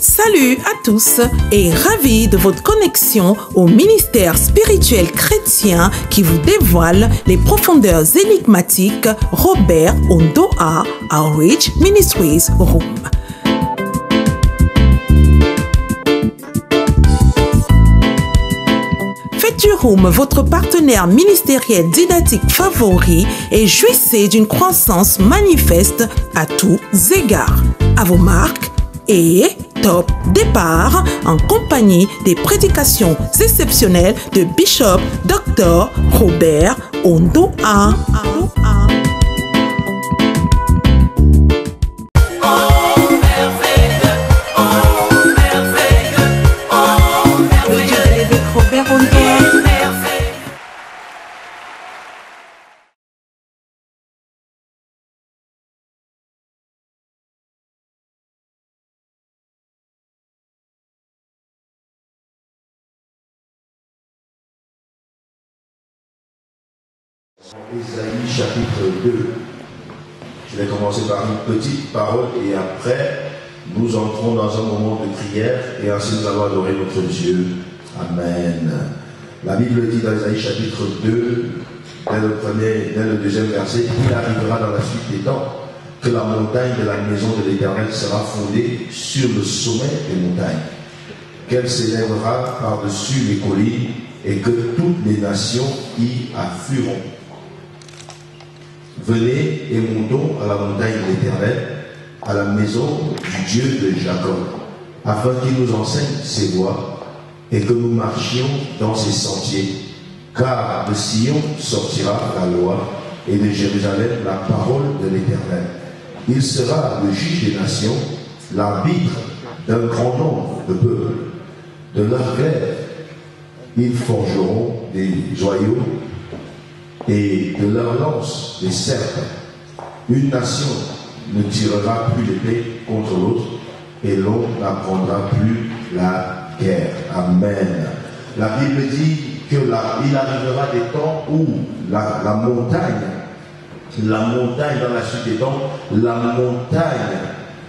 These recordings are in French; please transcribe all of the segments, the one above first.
Salut à tous et ravi de votre connexion au ministère spirituel chrétien qui vous dévoile les profondeurs énigmatiques Robert Ondoa Outreach Ministries Room. Faites du Room votre partenaire ministériel didactique favori et jouissez d'une croissance manifeste à tous égards. À vos marques et top départ en compagnie des prédications exceptionnelles de Bishop Dr. Robert Ondoa. Ésaïe chapitre 2. Je vais commencer par une petite parole et après nous entrons dans un moment de prière et ainsi nous allons adorer notre Dieu. Amen. La Bible dit dans Ésaïe chapitre 2, dès le deuxième verset, il arrivera dans la suite des temps que la montagne de la maison de l'Éternel sera fondée sur le sommet des montagnes, qu'elle s'élèvera par-dessus les collines et que toutes les nations y afflueront. Venez et montons à la montagne de l'Éternel, à la maison du Dieu de Jacob, afin qu'il nous enseigne ses voies et que nous marchions dans ses sentiers. Car de Sion sortira la loi et de Jérusalem la parole de l'Éternel. Il sera le juge des nations, l'arbitre d'un grand nombre de peuples. De leur glaive, ils forgeront des joyaux et de leur lance des serpents. Une nation ne tirera plus l'épée contre l'autre et l'on n'apprendra plus la guerre. Amen. La Bible dit qu'il arrivera des temps où la montagne dans la suite des temps, la montagne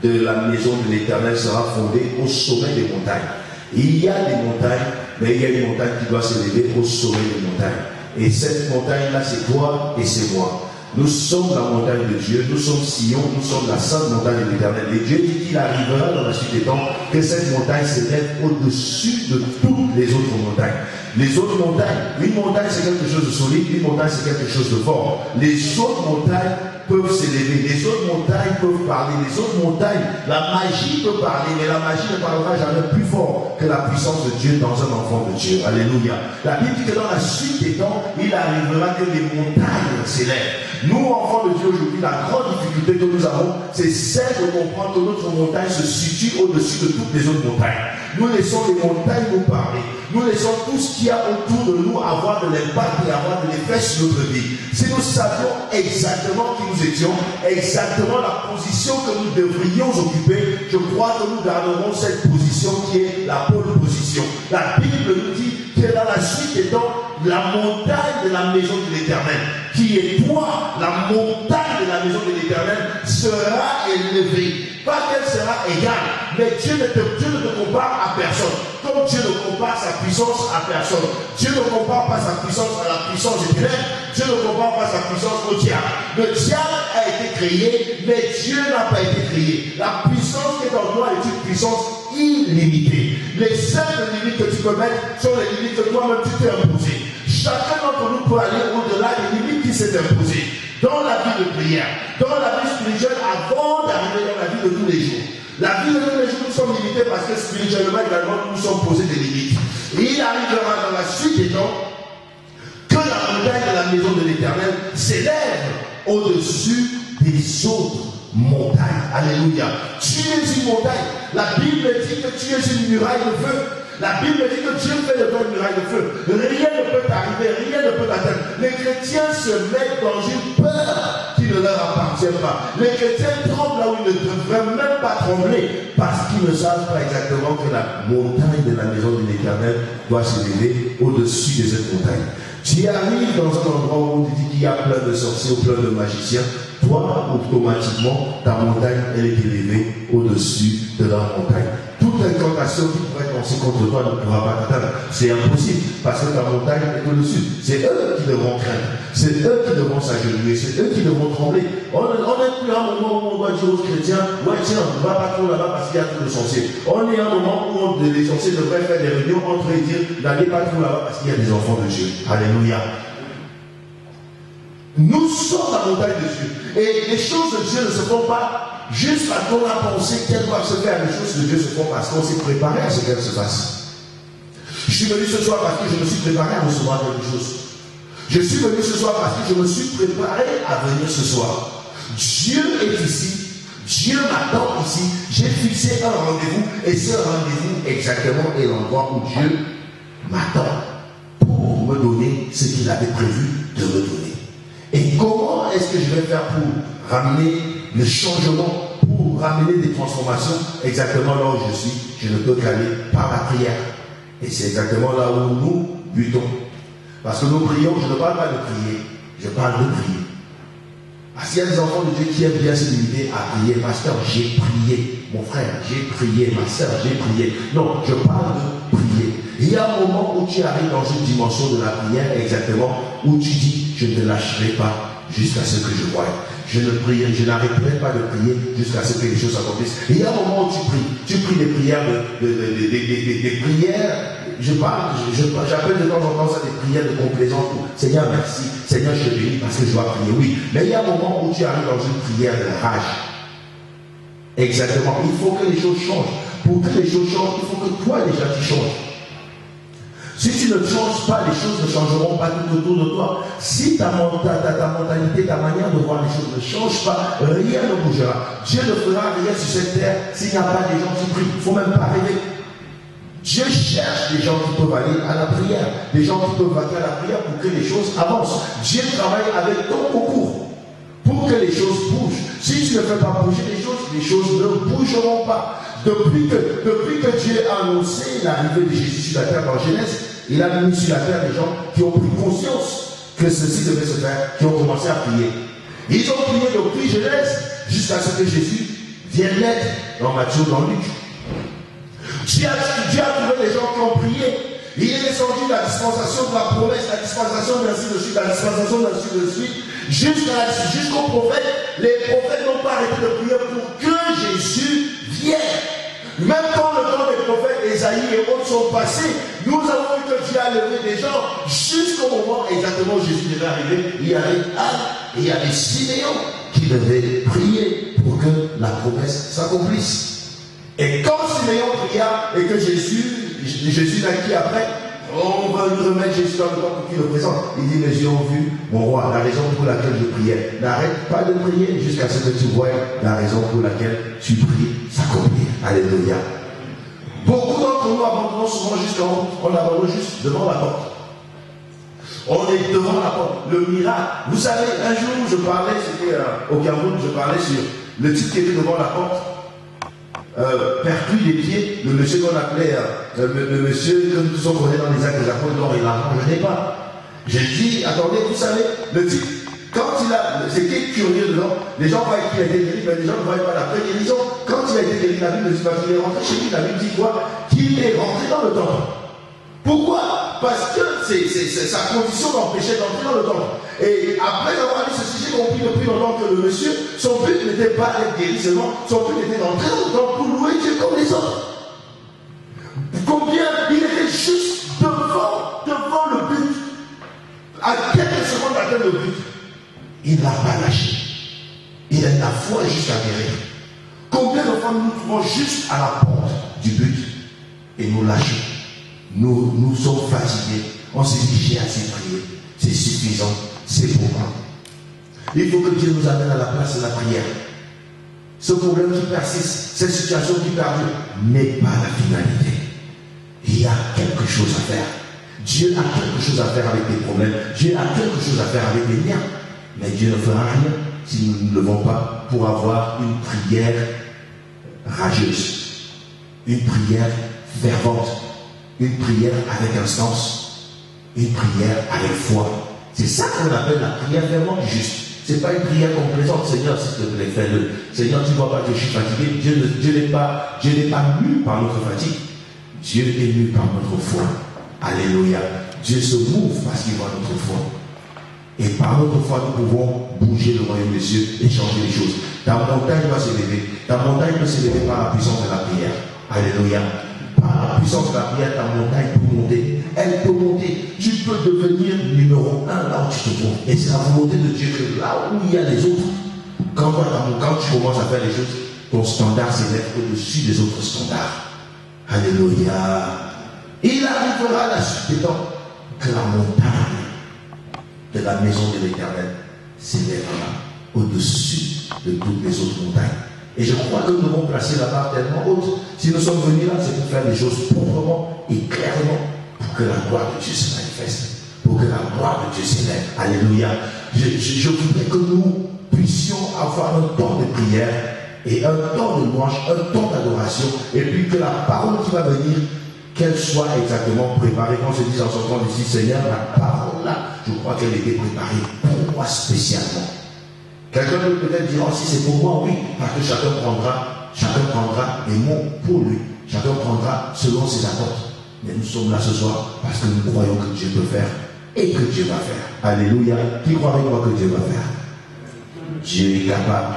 de la maison de l'Éternel sera fondée au sommet des montagnes. Il y a des montagnes, mais il y a une montagne qui doit s'élever au sommet des montagnes. Et cette montagne-là, c'est toi et c'est moi. Nous sommes la montagne de Dieu, nous sommes Sion, nous sommes la sainte montagne de l'Éternel. Et Dieu dit qu'il arrivera dans la suite des temps que cette montagne s'élève au-dessus de toutes les autres montagnes. Les autres montagnes, une montagne c'est quelque chose de solide, une montagne c'est quelque chose de fort. Les autres montagnes peuvent s'élever, les autres montagnes peuvent parler, les autres montagnes, la magie peut parler, mais la magie ne parlera jamais plus fort que la puissance de Dieu dans un enfant de Dieu. Alléluia. La Bible dit que dans la suite des temps, il arrivera que les montagnes s'élèvent. Nous, enfants de Dieu, aujourd'hui, la grande difficulté que nous avons, c'est celle de comprendre que notre montagne se situe au-dessus de toutes les autres montagnes. Nous laissons les montagnes nous parler. Nous laissons tout ce qu'il y a autour de nous avoir de l'impact et avoir de l'effet sur notre vie. Si nous savions exactement qui nous étions, exactement la position que nous devrions occuper, je crois que nous garderons cette position qui est la pole position. La Bible nous dit que dans la suite des temps, la montagne de la maison de l'Éternel, qui est toi, la montagne de la maison de l'Éternel, sera élevée. Pas qu'elle sera égale, mais Dieu ne te compare à personne. Comme Dieu ne compare sa puissance à personne. Dieu ne compare pas sa puissance à la puissance des ténèbres. Dieu ne compare pas sa puissance au diable. Le diable a été créé, mais Dieu n'a pas été créé. La puissance qui est en toi est une puissance illimitée. Les seules limites que tu peux mettre sont les limites que toi-même tu t'es imposées. Chacun d'entre nous peut aller au-delà des limites qui s'est imposées. Dans la vie de prière, dans la vie spirituelle, avant d'arriver dans la vie de tous les jours. La vie de tous les jours, nous sommes limités parce que spirituellement également, nous sommes posés des limites. Et il arrivera dans la suite des temps que la montagne de la maison de l'Éternel s'élève au-dessus des autres montagnes. Alléluia. Tu es une montagne. La Bible dit que tu es une muraille de feu. La Bible dit que Dieu fait de toi une muraille de feu. Rien ne peut t'arriver, rien ne peut t'atteindre. Les chrétiens se mettent dans une peur qui ne leur appartient pas. Les chrétiens tremblent là où ils ne devraient même pas trembler parce qu'ils ne savent pas exactement que la montagne de la maison de l'Éternel doit s'élever au-dessus des autres montagnes. Tu arrives dans un endroit où on te dit qu'il y a plein de sorciers ou plein de magiciens. Toi, automatiquement, ta montagne, elle est élevée au-dessus de la montagne. Toute toute incantation qui pourrait lancer contre toi ne pourra pas t'atteindre. C'est impossible, parce que ta montagne est au-dessus. C'est eux qui devront craindre. C'est eux qui devront s'agenouiller. C'est eux qui devront trembler. On n'est plus à un moment où on doit dire aux chrétiens, ouais tiens, ne va pas trop là-bas parce qu'il y a trop de sorciers. On est à un moment où les sorciers devraient faire des réunions entre eux et dire, n'allez pas trop là-bas parce qu'il y a des enfants de Dieu. Alléluia. Nous sommes la montagne de Dieu. Et les choses de Dieu ne se font pas juste parce qu'on a pensé qu'elles doivent se faire. Les choses de Dieu se font parce qu'on s'est préparé à ce qu'elles se fassent. Je suis venu ce soir parce que je me suis préparé à recevoir quelque chose. Je suis venu ce soir parce que je me suis préparé à venir ce soir. Dieu est ici. Dieu m'attend ici. J'ai fixé un rendez-vous. Et ce rendez-vous exactement est l'endroit où Dieu m'attend pour me donner ce qu'il avait prévu de me donner. Et comment est-ce que je vais faire pour ramener le changement, pour ramener des transformations exactement là où je suis? Je ne peux qu'aller par la prière. Et c'est exactement là où nous butons. Parce que nous prions, je ne parle pas de prier, je parle de prier. Parce qu'il y a des enfants de Dieu qui aiment bien se limiter à prier. Pasteur, j'ai prié. Mon frère, j'ai prié. Ma soeur, j'ai prié. Non, je parle de prier. Il y a un moment où tu arrives dans une dimension de la prière exactement, où tu dis, je ne lâcherai pas jusqu'à ce que je voie. Je n'arrêterai pas de prier jusqu'à ce que les choses s'accomplissent. Et il y a un moment où tu pries des prières, des prières, j'appelle de temps en temps ça des prières de complaisance. Seigneur, merci. Seigneur, je te bénis parce que je dois prier. Oui, mais il y a un moment où tu arrives dans une prière de rage. Exactement. Il faut que les choses changent. Pour que les choses changent, il faut que toi déjà tu changes. Si tu ne changes pas, les choses ne changeront pas tout autour de toi. Si ta mentalité, ta manière de voir les choses ne change pas, rien ne bougera. Dieu ne fera rien sur cette terre s'il n'y a pas des gens qui prient. Il ne faut même pas rêver. Dieu cherche des gens qui peuvent aller à la prière, des gens qui peuvent aller à la prière pour que les choses avancent. Dieu travaille avec ton concours pour que les choses bougent. Si tu ne fais pas bouger les choses ne bougeront pas. Depuis que Dieu a annoncé l'arrivée de Jésus sur la terre dans Genèse, il a mis sur la terre des gens qui ont pris conscience que ceci devait se faire, qui ont commencé à prier. Ils ont prié depuis Genèse jusqu'à ce que Jésus vienne naître dans Matthieu, dans Luc. Dieu a trouvé des gens qui ont prié. Il est descendu la dispensation de la promesse, la dispensation d'ainsi de suite, la dispensation d'ainsi de suite, jusqu'aux prophètes. Les prophètes n'ont pas arrêté de prier pour que Jésus vienne. Même quand le temps des prophètes Esaïe et autres sont passés, nous avons vu que Dieu a levé des gens jusqu'au moment exactement où Jésus devait arriver. Il y avait Anne et il y avait Siméon qui devaient prier pour que la promesse s'accomplisse. Et quand Siméon pria et que Jésus naquit après, on va lui remettre Jésus dans le temps pour qu'il le présente. Il dit, mes yeux ont vu mon roi, la raison pour laquelle je priais. N'arrête pas de prier jusqu'à ce que tu vois la raison pour laquelle tu pries s'accomplir. Alléluia. Beaucoup d'entre nous abandonnons souvent on abandonne juste devant la porte. On est devant la porte. Le miracle. Vous savez, un jour où je parlais, c'était au Cameroun, je parlais sur le type qui était devant la porte. Perclus des pieds, le monsieur qu'on appelait, le monsieur que nous sommes connus dans les actes des apôtres, dont il l'argent, je n'ai pas. J'ai dit, attendez, vous savez, le type, quand il a, c'était curieux dedans, les gens voient qu'il a été guéri, mais les gens ne voient pas la vraie guérison. Quand il a été guéri, la Bible dit qu'il est rentré chez lui, la Bible dit quoi? Qu'il est rentré dans le temple. Pourquoi? Parce que c'est sa condition d'empêcher d'entrer dans le temple. Et après avoir dit ceci, j'ai compris depuis longtemps que le monsieur, son but n'était pas d'être guéri seulement, son but était d'entrer dans le temple pour louer Dieu comme les autres. Combien il était juste devant le but. À quelques secondes d'atteindre le but, il n'a pas lâché. Il a la foi jusqu'à guérir. Combien de fois nous nous trouvons juste à la porte du but et nous lâchons? Nous sommes fatigués. On s'est dit, j'ai assez prié. C'est suffisant. C'est pour moi. Il faut que Dieu nous amène à la place de la prière. Ce problème qui persiste, cette situation qui perdure, n'est pas la finalité. Il y a quelque chose à faire. Dieu a quelque chose à faire avec les problèmes. Dieu a quelque chose à faire avec les liens. Mais Dieu ne fera rien si nous ne levons pas pour avoir une prière rageuse. Une prière fervente. Une prière avec un sens, une prière avec foi. C'est ça qu'on appelle la prière fervente du juste. Ce n'est pas une prière complaisante. Seigneur, s'il te plaît, fais-le. Seigneur, tu ne vois pas que je suis fatigué. Dieu n'est pas mu par notre fatigue. Dieu est mu par notre foi. Alléluia. Dieu se mouve parce qu'il voit notre foi. Et par notre foi, nous pouvons bouger le royaume des cieux et changer les choses. Ta montagne va se lever. Ta montagne peut se lever par la puissance de la prière. Alléluia. Par la puissance de la prière, ta montagne peut monter. Elle peut monter. Tu peux devenir numéro 1 là où tu te trouves. Et c'est la volonté de Dieu que là où il y a les autres, quand tu commences à faire les choses, ton standard s'élève au-dessus des autres standards. Alléluia. Il arrivera la suite des temps que la montagne de la maison de l'Éternel s'élèvera au-dessus de toutes les autres montagnes. Et je crois que nous devons placer la barre tellement haute. Si nous sommes venus là, c'est pour faire les choses proprement et clairement, pour que la gloire de Dieu se manifeste, pour que la gloire de Dieu s'élève. Alléluia. Je voudrais que nous puissions avoir un temps de prière et un temps de louange, un temps d'adoration, et puis que la parole qui va venir, qu'elle soit exactement préparée. Quand on se dit en sortant d'ici, Seigneur, la parole là, je crois qu'elle était préparée pour moi spécialement. Quelqu'un peut peut-être dire, oh, si c'est pour moi, oui, parce que chacun prendra les mots pour lui. Chacun prendra selon ses attentes. Mais nous sommes là ce soir parce que nous croyons que Dieu peut faire et que Dieu va faire. Alléluia. Qui croit avec moi que Dieu va faire? Dieu est capable.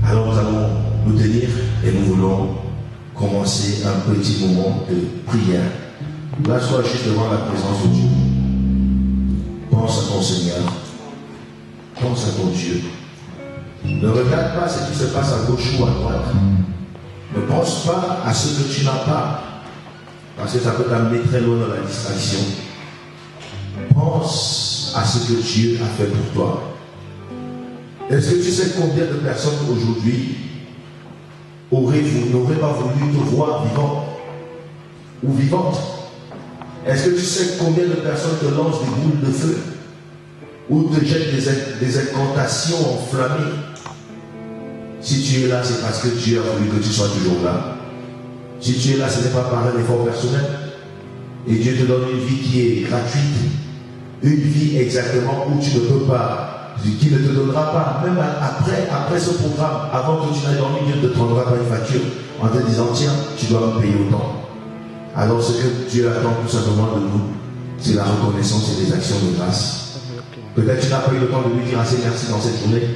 Alors nous allons nous tenir et nous voulons commencer un petit moment de prière. Là, sois juste devant la présence de Dieu. Pense à ton Seigneur. Pense à ton Dieu. Ne regarde pas ce qui se passe à gauche ou à droite. Ne pense pas à ce que tu n'as pas, parce que ça peut t'amener très loin dans la distraction. Pense à ce que Dieu a fait pour toi. Est-ce que tu sais combien de personnes aujourd'hui n'auraient pas voulu te voir vivant ou vivante? Est-ce que tu sais combien de personnes te lancent des boules de feu ou te jettent des incantations enflammées? Si tu es là, c'est parce que Dieu a voulu que tu sois toujours là. Si tu es là, ce n'est pas par un effort personnel. Et Dieu te donne une vie qui est gratuite. Une vie exactement où tu ne peux pas, qui ne te donnera pas, même après ce programme, avant que tu n'ailles dormir, Dieu ne te prendra pas une facture en te disant, tiens, tu dois me payer autant. Alors ce que Dieu attend tout simplement de nous, c'est la reconnaissance et les actions de grâce. Peut-être tu n'as pas eu le temps de lui dire assez merci dans cette journée.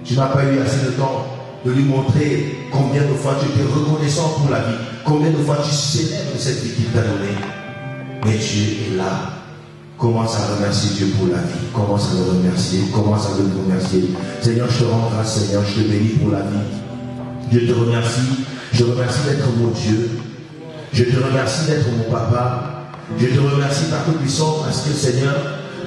Tu n'as pas eu assez de temps de lui montrer combien de fois tu étais reconnaissant pour la vie, combien de fois tu célèbres cette vie qu'il t'a donnée. Mais Dieu est là. Commence à remercier Dieu pour la vie. Commence à le remercier. Commence à le remercier. Seigneur, je te rends grâce, Seigneur. Je te bénis pour la vie. Je te remercie. Je te remercie d'être mon Dieu. Je te remercie d'être mon papa. Je te remercie par tout puissant parce que, Seigneur,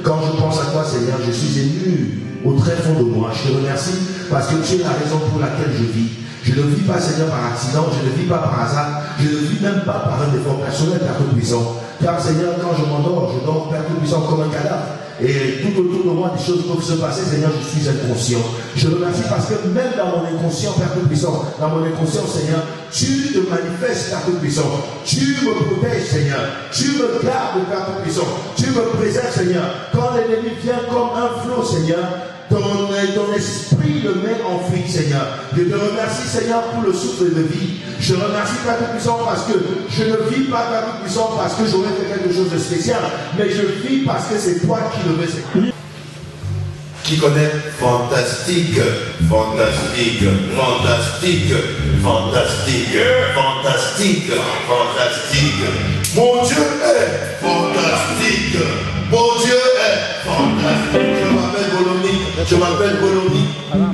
quand je pense à toi, Seigneur, je suis ému au très fond de moi. Je te remercie parce que tu es la raison pour laquelle je vis. Je ne vis pas, Seigneur, par accident. Je ne vis pas par hasard. Je ne vis même pas par un effort personnel, Père tout-puissant. Car, Seigneur, quand je m'endors, je dors, Père tout-puissant, comme un cadavre. Et tout autour de moi, des choses peuvent se passer, Seigneur, je suis inconscient. Je remercie parce que même dans mon inconscient, Père tout-puissant, dans mon inconscient, Seigneur, tu te manifestes, Père tout-puissant. Tu me protèges, Seigneur. Tu me gardes, Père tout-puissant. Tu me préserves, Seigneur. Quand l'ennemi vient comme un flot, Seigneur, ton esprit le met en fuite, Seigneur. Je te remercie, Seigneur, pour le souffle de vie. Je te remercie, Père tout-puissant, parce que je ne vis pas, Père tout-puissant, parce que j'aurais fait quelque chose de spécial, mais je vis parce que c'est toi qui le veux. Qui connaît fantastique, fantastique, fantastique, fantastique, fantastique, fantastique. Mon Dieu est fantastique. Mon Dieu est fantastique. Je m'appelle Bologna.